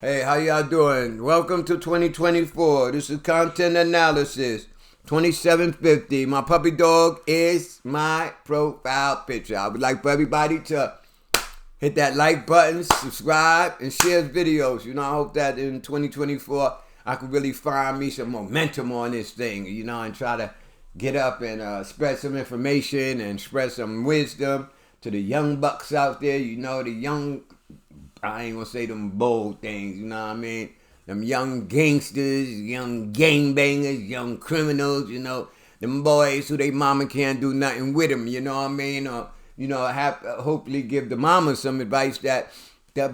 Hey, how y'all doing? Welcome to 2024. This is Content Analysis 2750. My puppy dog is my profile picture. I would like for everybody to hit that like button, subscribe, and share videos. I hope that in 2024 I can really find me some momentum on this thing, and try to get up and spread some information and spread some wisdom to the young bucks out there, the young, I ain't gonna say them bold things, you know what I mean? Them young gangsters, young gangbangers, young criminals, them boys who they mama can't do nothing with them, you know what I mean? Or, hopefully give the mama some advice that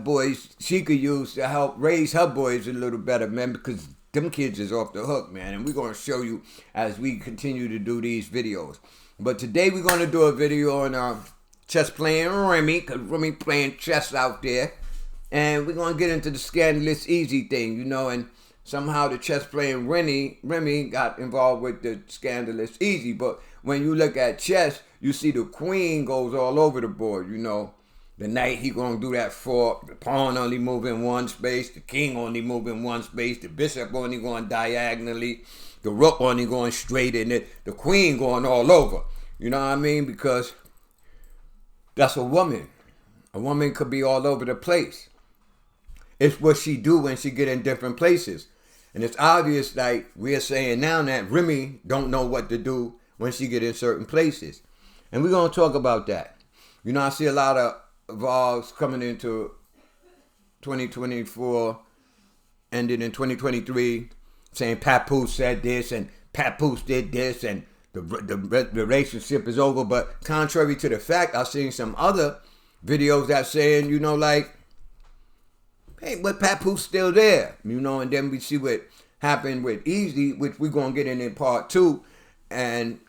boys she could use to help raise her boys a little better, man, because them kids is off the hook, man. And we're gonna show you as we continue to do these videos. But today we're gonna do a video on chess playing Remy, because Remy playing chess out there. And we're going to get into the Scandalous easy thing, and somehow the chess playing Remy got involved with the Scandalous easy. But when you look at chess, you see the queen goes all over the board, The knight, he going to do that for the pawn only moving one space, the king only moving one space, the bishop only going diagonally, the rook only going straight in it, the queen going all over. You know what I mean? Because that's a woman. A woman could be all over the place. It's what she do when she get in different places. And it's obvious, like we're saying now, that Remy don't know what to do when she get in certain places. And we're going to talk about that. I see a lot of vlogs coming into 2024, ending in 2023, saying Papoose said this and Papoose did this and the relationship is over. But contrary to the fact, I've seen some other videos that saying, hey, but Papoose still there, and then we see what happened with Easy, which we're going to get in part 2, and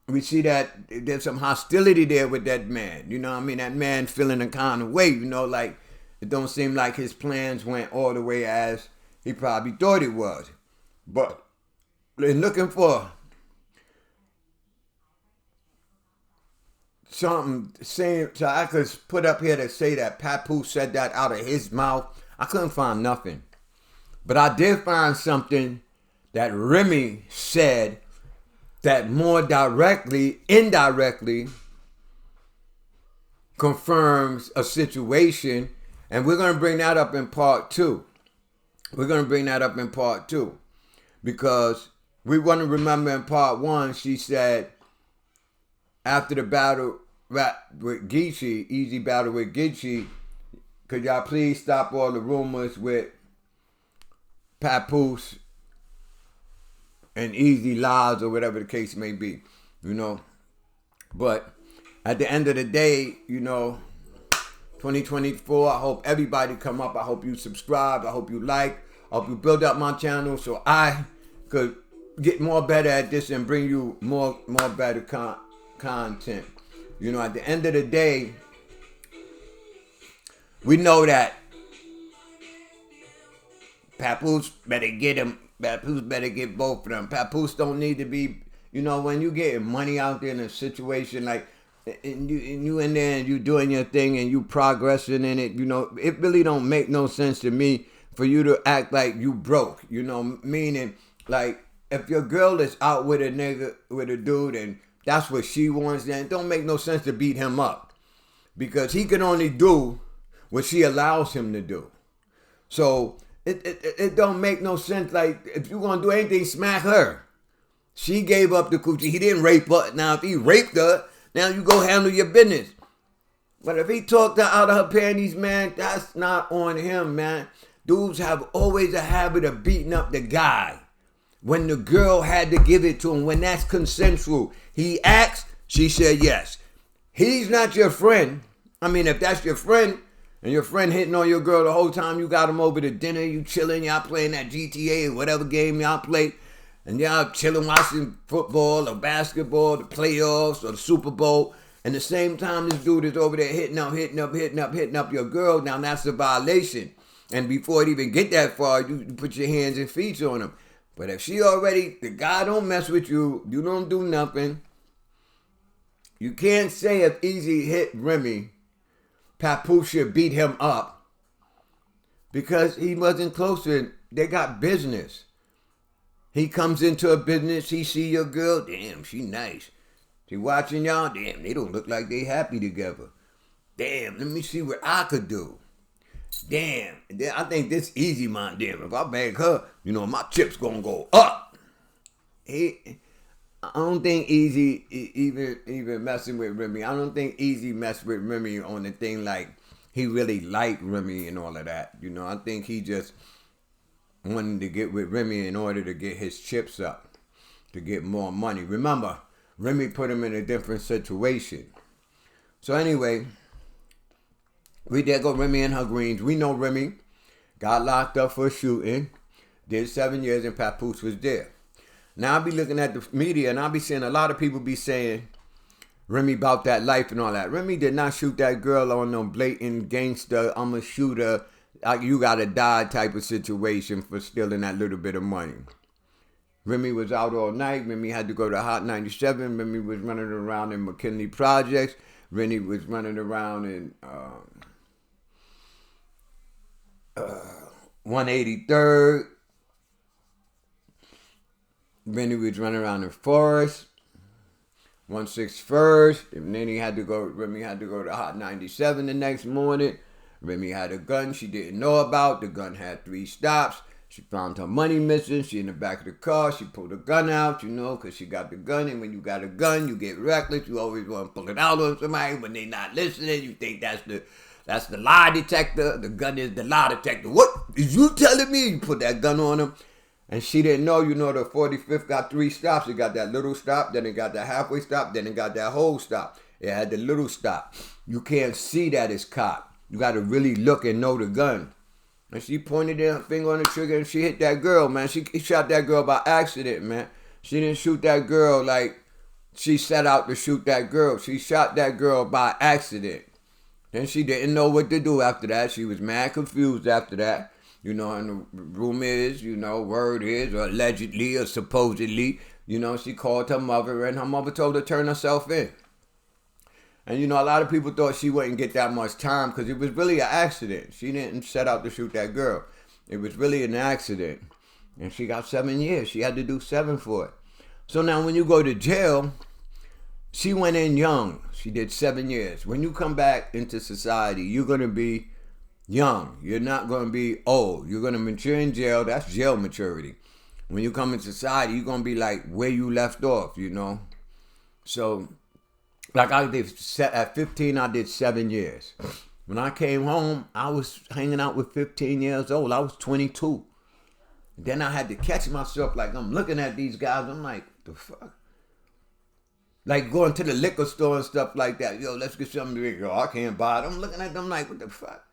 we see that there's some hostility there with that man, that man feeling a kind of way, like it don't seem like his plans went all the way as he probably thought it was, but in looking for something saying, so I could put up here to say that Papoose said that out of his mouth. I couldn't find nothing. But I did find something that Remy said that more indirectly confirms a situation. And we're going to bring that up in part 2. Because we want to remember in part 1, she said, after the battle with Geechee, easy battle with Geechee, could y'all please stop all the rumors with Papoose and Easy lies or whatever the case may be, But at the end of the day, 2024, I hope everybody come up. I hope you subscribe. I hope you like. I hope you build up my channel so I could get more better at this and bring you more better content. At the end of the day, we know that Papoose better get him. Papoose better get both of them. Papoose don't need to be, when you getting money out there in a situation like, and you in there and you doing your thing and you progressing in it, it really don't make no sense to me for you to act like you broke, meaning like if your girl is out with a nigga, with a dude, and that's what she wants, then it don't make no sense to beat him up. Because he can only do what she allows him to do. So it don't make no sense. Like, if you're going to do anything, smack her. She gave up the coochie. He didn't rape her. Now, if he raped her, now you go handle your business. But if he talked her out of her panties, man, that's not on him, man. Dudes have always a habit of beating up the guy. When the girl had to give it to him, when that's consensual. He asked, she said yes. He's not your friend. I mean, if that's your friend, and your friend hitting on your girl the whole time you got him over to dinner, you chilling, y'all playing that GTA or whatever game y'all play, and y'all chilling watching football or basketball, the playoffs or the Super Bowl, and the same time this dude is over there hitting up your girl, now that's a violation. And before it even get that far, you put your hands and feet on him. But if she already, the guy don't mess with you, you don't do nothing. You can't say if Easy hit Remy, Papoose should beat him up. because he wasn't close to it. They got business. He comes into a business, he see your girl, damn, she nice. She watching y'all, damn, they don't look like they happy together. Damn, let me see what I could do. Damn, I think this easy, man. Damn, if I bag her, my chips gonna go up. I don't think Easy even messing with Remy. I don't think Easy messed with Remy on the thing like he really liked Remy and all of that. I think he just wanted to get with Remy in order to get his chips up, to get more money. Remember, Remy put him in a different situation. So anyway, we did go Remy and her greens. We know Remy got locked up for shooting, did 7 years, and Papoose was there. Now I be looking at the media and I be seeing a lot of people be saying Remy about that life and all that. Remy did not shoot that girl on no blatant gangster, I'm a shooter, you gotta die type of situation for stealing that little bit of money. Remy was out all night. Remy had to go to Hot 97. Remy was running around in McKinley Projects. Remy was running around in 183rd. Remy was running around in Forest, 161st, and then Remy had to go to Hot 97 the next morning. Remy had a gun she didn't know about. The gun had 3 stops. She found her money missing. She in the back of the car. She pulled the gun out, because she got the gun. And when you got a gun, you get reckless. You always want to pull it out on somebody when they not listening. You think that's the lie detector. The gun is the lie detector. What is you telling me? You put that gun on him. And she didn't know, the 45th got 3 stops. It got that little stop, then it got that halfway stop, then it got that whole stop. It had the little stop. You can't see that it's cocked. You got to really look and know the gun. And she pointed her finger on the trigger and she hit that girl, man. She shot that girl by accident, man. She didn't shoot that girl like she set out to shoot that girl. She shot that girl by accident. Then she didn't know what to do after that. She was mad confused after that. And the rumor is, word is, or allegedly or supposedly, she called her mother and her mother told her to turn herself in. And, a lot of people thought she wouldn't get that much time because it was really an accident. She didn't set out to shoot that girl. It was really an accident. And she got 7 years. She had to do 7 for it. So now when you go to jail, she went in young. She did 7 years. When you come back into society, you're going to be young. You're not going to be old. You're going to mature in jail. That's jail maturity. When you come in society, you're going to be like where you left off, So, like I did, at 15, I did 7 years. When I came home, I was hanging out with 15 years old. I was 22. Then I had to catch myself, like I'm looking at these guys. I'm like, the fuck? Like going to the liquor store and stuff like that. Yo, let's get something to drink. Yo, I can't buy it. I'm looking at them like, what the fuck?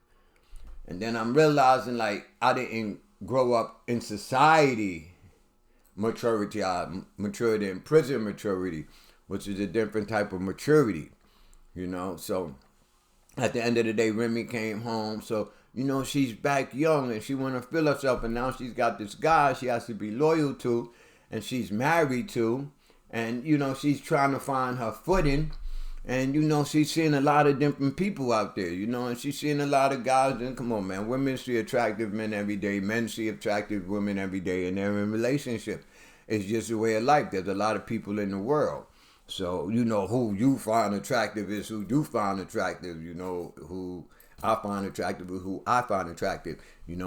And then I'm realizing like I didn't grow up in society maturity. I matured in prison maturity, which is a different type of maturity, So at the end of the day, Remy came home. So, she's back young and she want to feel herself. And now she's got this guy she has to be loyal to and she's married to. And, she's trying to find her footing. And, she's seeing a lot of different people out there, and she's seeing a lot of guys. And come on, man, women see attractive men every day. Men see attractive women every day. And they're in relationships. It's just a way of life. There's a lot of people in the world. So, who you find attractive is who you find attractive. Who I find attractive is who I find attractive.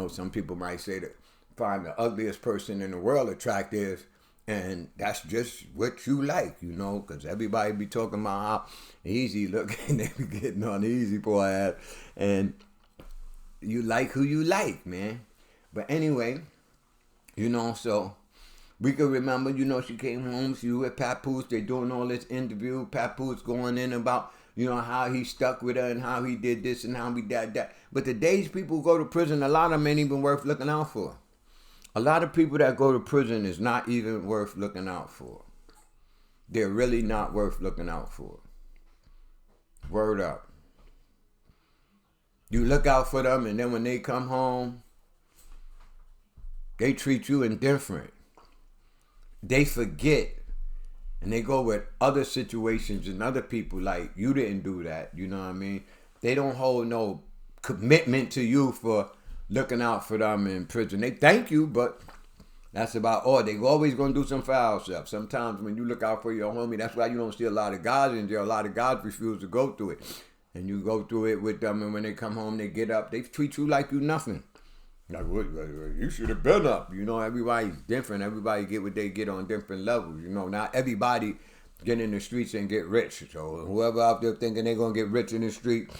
Some people might say that find the ugliest person in the world attractive. And that's just what you like, because everybody be talking about how easy looking they be getting on easy for ass. And you like who you like, man. But anyway, so we could remember, she came home, she was with Papoose, they doing all this interview, Papoose going in about, how he stuck with her and how he did this and how he did that. But the days people go to prison, a lot of them ain't even worth looking out for. A lot of people that go to prison is not even worth looking out for. They're really not worth looking out for. Word up. You look out for them and then when they come home, they treat you indifferent. They forget and they go with other situations and other people like you didn't do that. You know what I mean? They don't hold no commitment to you for looking out for them in prison. They thank you, but that's about all. They always gonna do some foul stuff. Sometimes when you look out for your homie, that's why you don't see a lot of guys in jail. A lot of guys refuse to go through it. And you go through it with them, and when they come home, they get up. They treat you like you nothing. Like, you should have been up. You know, everybody's different. Everybody get what they get on different levels. You know, not everybody get in the streets and get rich. So whoever out there thinking they're going to get rich in the street,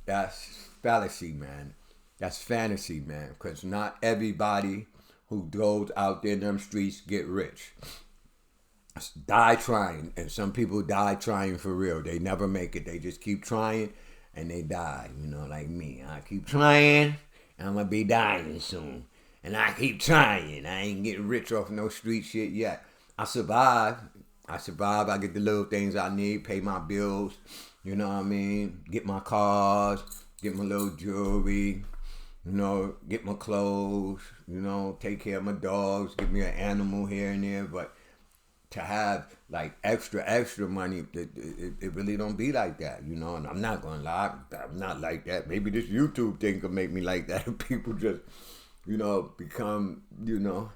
that's fallacy, man. That's fantasy, man. Because not everybody who goes out there in them streets get rich. Die trying. And some people die trying for real. They never make it. They just keep trying and they die. You know, like me. I keep trying. I'm going to be dying soon. And I keep trying. I ain't getting rich off no street shit yet. I survive. I get the little things I need. Pay my bills. You know what I mean? Get my cars. Get my little jewelry. You know, get my clothes. You know, take care of my dogs. Get me an animal here and there. But to have like extra money, it really don't be like that, you know. And I'm not gonna lie, I'm not like that. Maybe this YouTube thing could make me like that. If people just, you know, become, you know,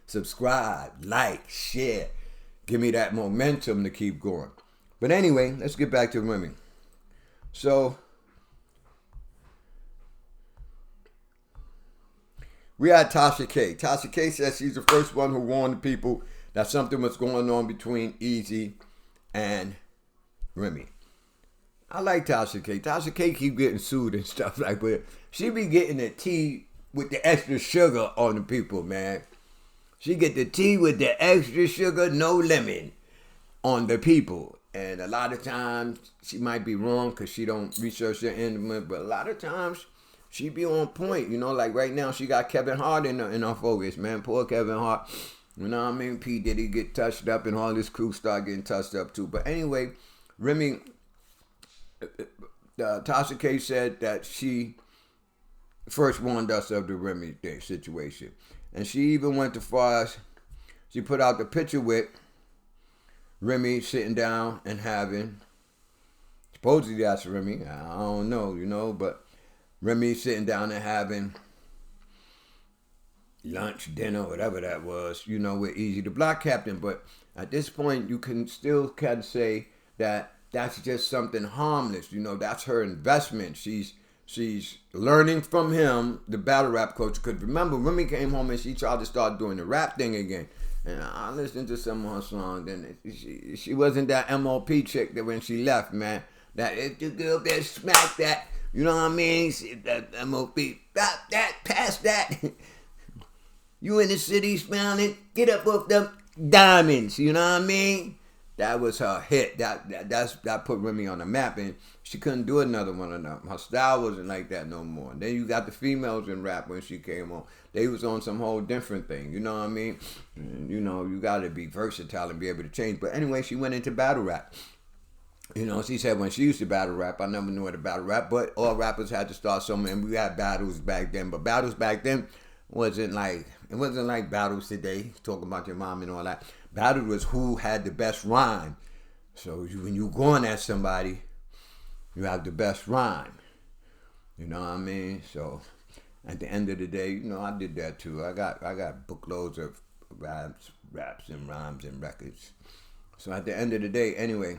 subscribe, like, share, give me that momentum to keep going. But anyway, let's get back to Remy. So we had Tasha K. Tasha K says she's the first one who warned the people that something was going on between Easy and Remy. I like Tasha K. Tasha K keep getting sued and stuff like that. She be getting the tea with the extra sugar on the people, man. She get the tea with the extra sugar, no lemon, on the people. And a lot of times, she might be wrong because she don't research her intimate, but a lot of times, she be on point. You know, like right now, she got Kevin Hart in her focus, man. Poor Kevin Hart. You know what I mean? P. Diddy get touched up and all this crew start getting touched up too. But anyway, Remy, Tasha K said that she first warned us of the Remy Day situation. And she even went as far as she put out the picture with Remy sitting down and having, supposedly that's Remy, I don't know, you know, but Remy sitting down and having lunch, dinner, whatever that was, you know, with Easy the Block Captain. But at this point, you can still say that that's just something harmless. You know, that's her investment. She's learning from him, the battle rap coach. Because remember, Remy came home and she tried to start doing the rap thing again. And I listened to some of her songs, and she wasn't that MOP chick that when she left, man. That if the girl that smack that, you know what I mean? That MOP, stop that, pass that. You in the city smiling, get up off them diamonds, you know what I mean? That was her hit. That put Remy on the map, and she couldn't do another one of them. Her style wasn't like that no more. And then you got the females in rap when she came on. They was on some whole different thing, you know what I mean? And, you know, you got to be versatile and be able to change. But anyway, she went into battle rap. You know, she said when she used to battle rap, I never knew how to battle rap, but all rappers had to start somewhere, and we had battles back then. But battles back then wasn't like battles today, talking about your mom and all that. Battle was who had the best rhyme. So when you going at somebody, you have the best rhyme. You know what I mean? So at the end of the day, you know, I did that too. I got bookloads of raps and rhymes and records. So at the end of the day, anyway,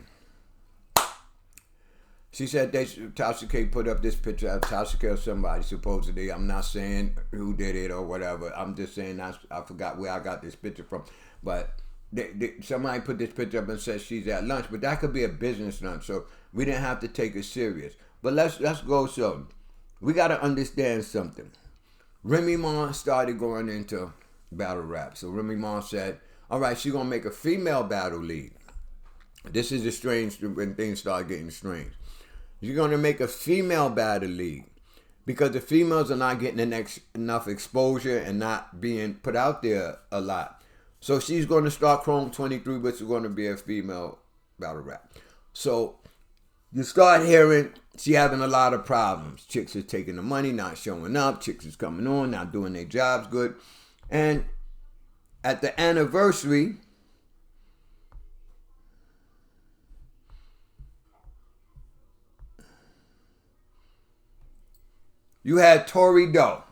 she said Tasha K put up this picture of Tasha K or somebody, supposedly. I'm not saying who did it or whatever. I'm just saying I forgot where I got this picture from. But somebody put this picture up and said she's at lunch. But that could be a business lunch, so we didn't have to take it serious. But let's go something. We got to understand something. Remy Ma started going into battle rap. So Remy Ma said, all right, she's going to make a female battle league. This is the strange when things start getting strange. You're going to make a female battle league because the females are not getting enough exposure and not being put out there a lot. So she's going to start Chrome 23, which is going to be a female battle rap. So you start hearing she having a lot of problems. Chicks are taking the money, not showing up. Chicks is coming on, not doing their jobs good. And at the anniversary, you had Tory Doe.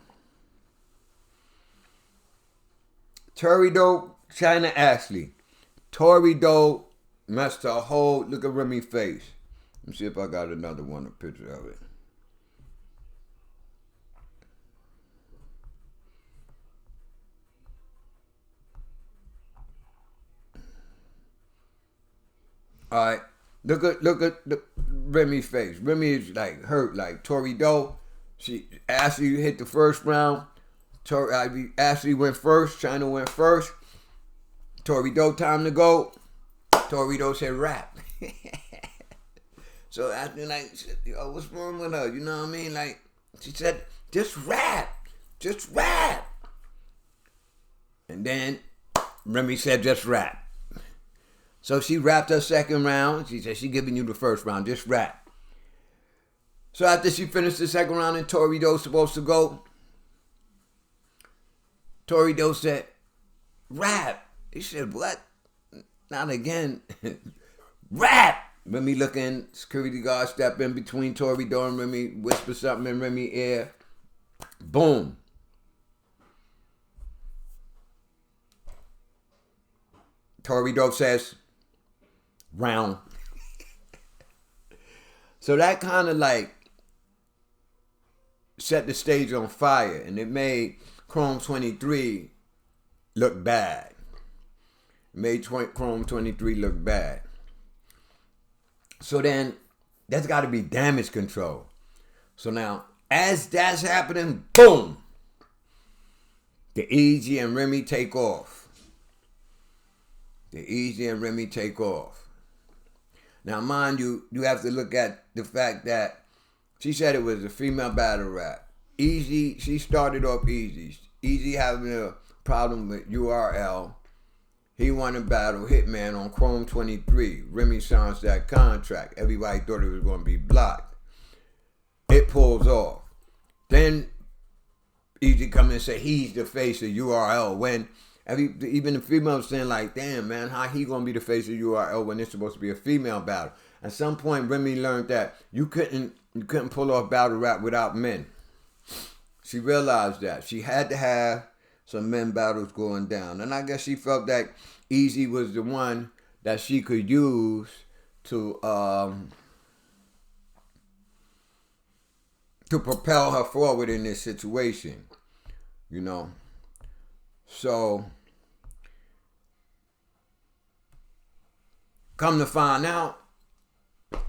Torido, China Ashley. Torido messed her whole, look at Remy's face. Let me see if I got another one, a picture of it. All right, look at Remy's face. Remy is like hurt, like Torido. Ashley hit the first round. Ashley went first. China went first. Torido, time to go. Torido said rap. So Ashley like, yo, what's wrong with her? You know what I mean? Like, she said, just rap. Just rap. And then Remy said, just rap. So she rapped her second round. She said, she giving you the first round. Just rap. So after she finished the second round and Torido's supposed to go, Torido said, rap. He said, what? Not again. Rap. Remy looking, security guard step in between Torido and Remy, whisper something in Remy's ear. Boom. Torido says, round. So that kind of like set the stage on fire, and it made Chrome 23 look bad. It made Chrome 23 look bad. So then that's got to be damage control. So now, as that's happening, boom, the Easy and Remy take off. The Easy and Remy take off. Now, mind you, you have to look at the fact that she said it was a female battle rap. Easy, she started off easy. Easy having a problem with URL. He won a battle, Hitman, on Chrome 23. Remy signs that contract. Everybody thought it was going to be blocked. It pulls off. Then Easy come and say he's the face of URL when even the females saying like, damn, man, how he going to be the face of URL when it's supposed to be a female battle? At some point, Remy learned that you couldn't pull off battle rap without men. She realized that. She had to have some men battles going down. And I guess she felt that Easy was the one that she could use to propel her forward in this situation. You know. So, come to find out,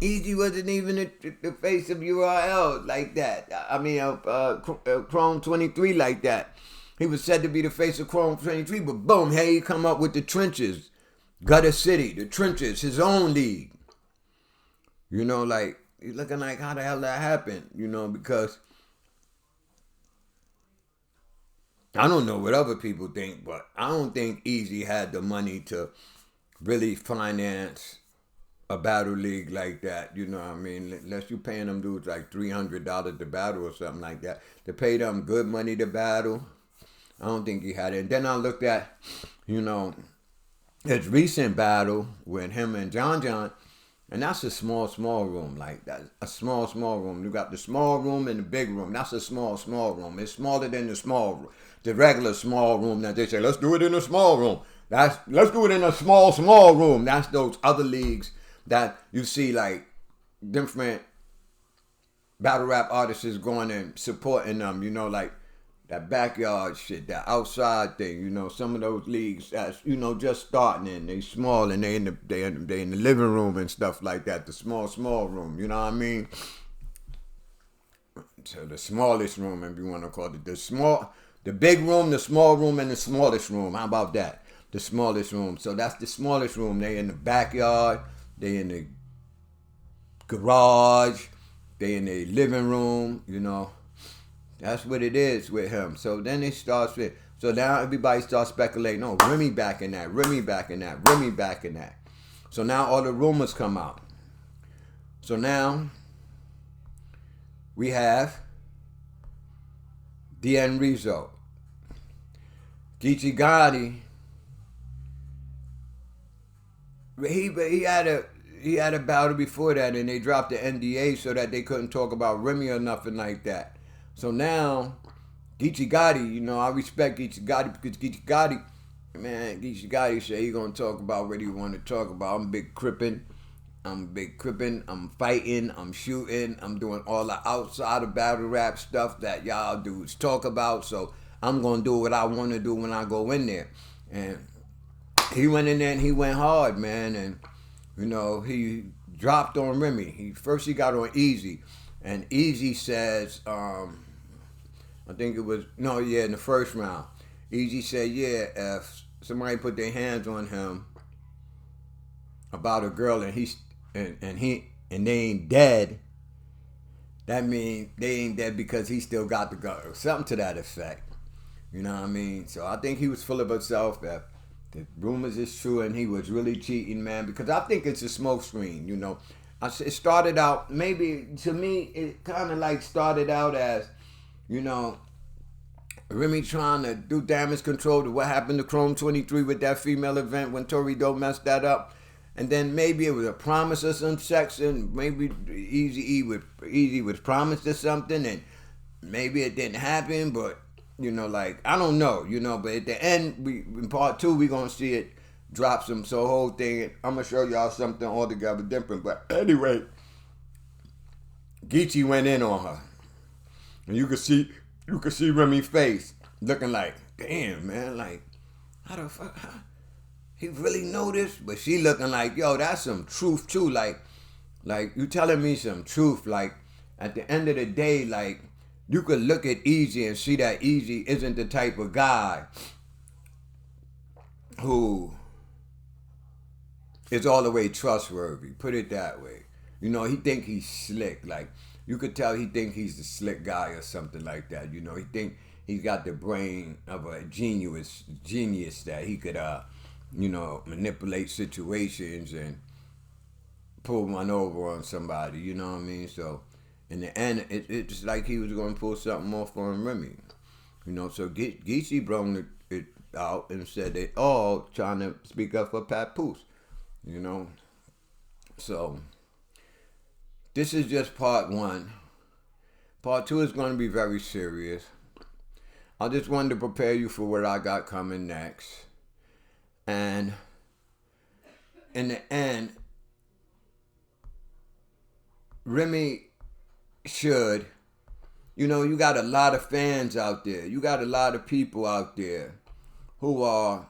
Easy wasn't even the face of URL like that. I mean, Chrome 23 like that. He was said to be the face of Chrome 23, but boom, here he come up with the Trenches. Gutter City, the Trenches, his own league. You know, like, he's looking like, how the hell that happened? You know, because I don't know what other people think, but I don't think Easy had the money to really finance a battle league like that. You know what I mean? Unless you paying them dudes like $300 to battle or something like that. To pay them good money to battle, I don't think he had it. And then I looked at, you know, his recent battle with him and John, and that's a small room. Like, that's a small room. You got the small room and the big room. That's a small room. It's smaller than the small room. The regular small room that they say, let's do it in a small room. Let's do it in a small room. That's those other leagues that you see like different battle rap artists going and supporting them, you know, like that backyard shit, that outside thing, you know, some of those leagues that's, you know, just starting and they small and they in the living room and stuff like that, the small room, you know what I mean? So the smallest room, if you want to call it, the big room, the small room, and the smallest room. How about that? The smallest room. So that's the smallest room. They in the backyard, they in the garage, they in the living room, you know. That's what it is with him. So then it starts with, so now everybody starts speculating, oh, Remy back in that, Remy back in that, Remy back in that. So now all the rumors come out. So now we have the end result. Geechee Gotti, he had a battle before that, and they dropped the NDA so that they couldn't talk about Remy or nothing like that. So now, Geechee Gotti, you know, I respect Geechee Gotti because Geechee Gotti, man, Geechee Gotti said he gonna talk about what he want to talk about. I'm big crippin'. I'm fighting, I'm shooting, I'm doing all the outside of battle rap stuff that y'all dudes talk about. So I'm gonna do what I want to do when I go in there. And he went in there and he went hard, man. And he dropped on Remy. He got on Easy, and Easy says, I think it was in the first round. Easy said, yeah, if somebody put their hands on him about a girl and they ain't dead, that means they ain't dead because he still got the girl, or something to that effect. You know what I mean? So I think he was full of himself. That the rumors is true and he was really cheating, man. Because I think it's a smoke screen. It started out, maybe to me, it kind of like started out as, Remy trying to do damage control to what happened to Chrome 23 with that female event when Torrido messed that up. And then maybe it was a promise of some sex, and maybe Easy was promised or something, and maybe it didn't happen, but, I don't know, but at the end, in part 2, we going to see it drop some whole thing. I'm going to show y'all something altogether different. But anyway, Geechee went in on her. And you could see Remy's face looking like, damn, man, like, how the fuck, he really know this? But she looking like, yo, that's some truth too. Like you telling me some truth. Like, at the end of the day, like, you could look at Easy and see that Easy isn't the type of guy who is all the way trustworthy. Put it that way. He think he's slick. Like, you could tell he think he's the slick guy or something like that. He think he's got the brain of a genius that he could manipulate situations and pull one over on somebody, you know what I mean? So, in the end, it's like he was going to pull something off on Remy. So Geechee brought it out and said they all trying to speak up for Papoose, So, this is just part 1. Part 2 is going to be very serious. I just wanted to prepare you for what I got coming next. And in the end, Remy should, you got a lot of fans out there. You got a lot of people out there who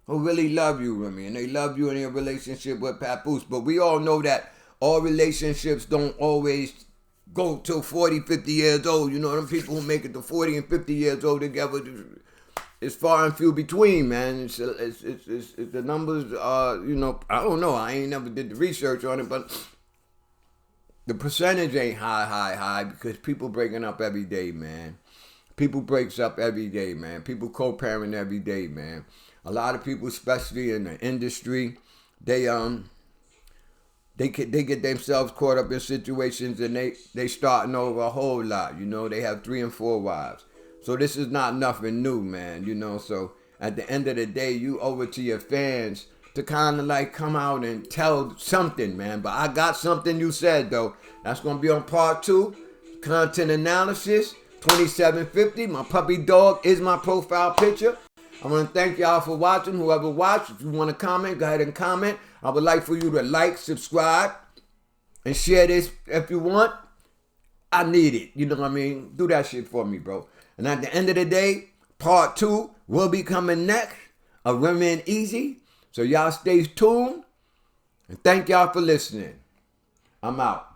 really love you, Remy. And they love you in your relationship with Papoose. But we all know that all relationships don't always go till 40, 50 years old. Them people who make it to 40 and 50 years old together, it's far and few between, man. It's the numbers are, I don't know. I ain't never did the research on it, but the percentage ain't high because people breaking up every day, man. People breaks up every day, man. People co-parent every day, man. A lot of people, especially in the industry, they get themselves caught up in situations and they starting over a whole lot. They have 3 and 4 wives. So this is not nothing new, man, So at the end of the day, you owe it to your fans to kind of like come out and tell something, man. But I got something you said, though. That's going to be on part 2. Content analysis, 2750. My puppy dog is my profile picture. I want to thank y'all for watching. Whoever watched, if you want to comment, go ahead and comment. I would like for you to like, subscribe, and share this if you want. I need it. You know what I mean? Do that shit for me, bro. And at the end of the day, part 2 will be coming next of Remy and Easy. So y'all stay tuned. And thank y'all for listening. I'm out.